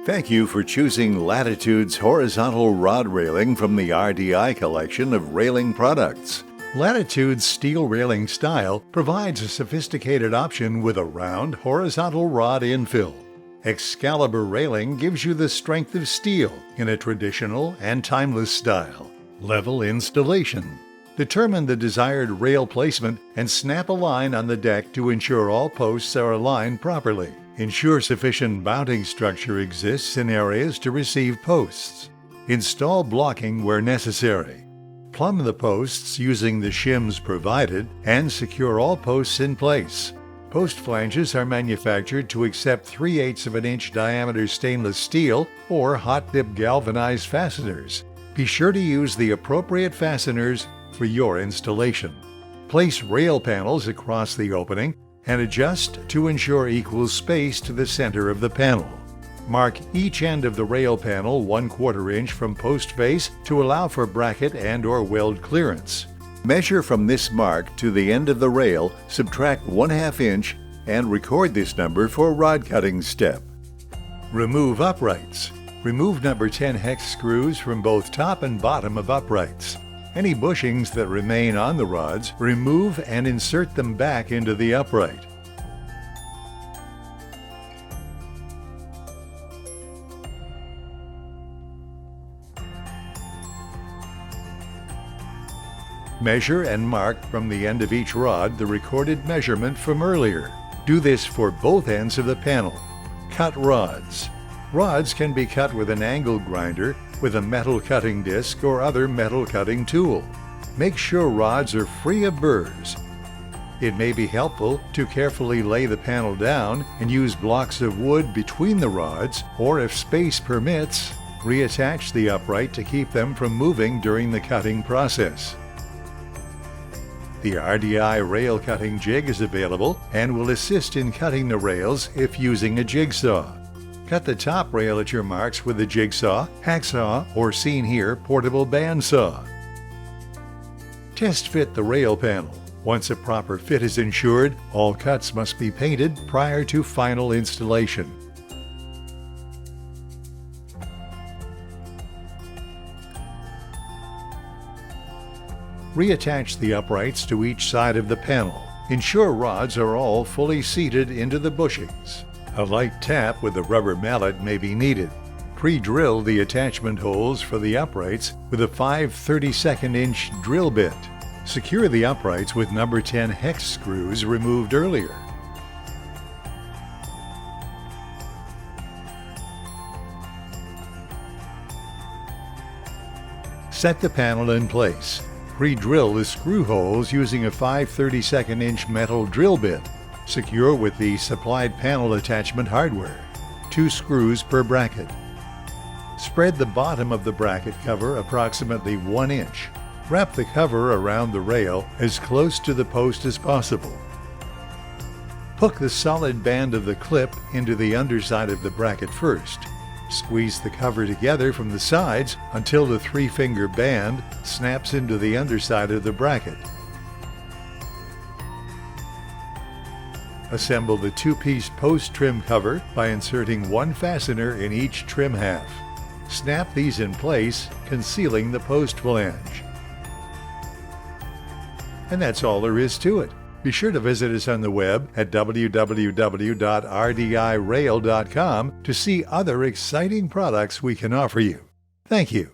Thank you for choosing Latitudes horizontal rod railing from the RDI collection of railing products. Latitude's steel railing style provides a sophisticated option with a round horizontal rod infill. Excalibur railing gives you the strength of steel in a traditional and timeless style. Level installation. Determine the desired rail placement and snap a line on the deck to ensure all posts are aligned properly. Ensure sufficient mounting structure exists in areas to receive posts. Install blocking where necessary. Plumb the posts using the shims provided and secure all posts in place. Post flanges are manufactured to accept 3/8 of an inch diameter stainless steel or hot-dip galvanized fasteners. Be sure to use the appropriate fasteners for your installation. Place rail panels across the opening and adjust to ensure equal space to the center of the panel. Mark each end of the rail panel 1/4 inch from post face to allow for bracket and/or weld clearance. Measure from this mark to the end of the rail, subtract 1/2 inch, and record this number for rod cutting step. Remove uprights. Remove number 10 hex screws from both top and bottom of uprights. Any bushings that remain on the rods, remove and insert them back into the upright. Measure and mark from the end of each rod the recorded measurement from earlier. Do this for both ends of the panel. Cut rods. Rods can be cut with an angle grinder, with a metal cutting disc or other metal cutting tool. Make sure rods are free of burrs. It may be helpful to carefully lay the panel down and use blocks of wood between the rods, or if space permits, reattach the upright to keep them from moving during the cutting process. The RDI rail cutting jig is available and will assist in cutting the rails if using a jigsaw. Cut the top rail at your marks with a jigsaw, hacksaw, or seen here portable bandsaw. Test fit the rail panel. Once a proper fit is ensured, all cuts must be painted prior to final installation. Reattach the uprights to each side of the panel. Ensure rods are all fully seated into the bushings. A light tap with a rubber mallet may be needed. Pre-drill the attachment holes for the uprights with a 5/32 inch drill bit. Secure the uprights with number 10 hex screws removed earlier. Set the panel in place. Pre-drill the screw holes using a 5/32 inch metal drill bit. Secure with the supplied panel attachment hardware. 2 screws per bracket. Spread the bottom of the bracket cover approximately 1 inch. Wrap the cover around the rail as close to the post as possible. Hook the solid band of the clip into the underside of the bracket first. Squeeze the cover together from the sides until the 3-finger band snaps into the underside of the bracket. Assemble the 2-piece post trim cover by inserting 1 fastener in each trim half. Snap these in place, concealing the post flange. And that's all there is to it. Be sure to visit us on the web at www.rdirail.com to see other exciting products we can offer you. Thank you.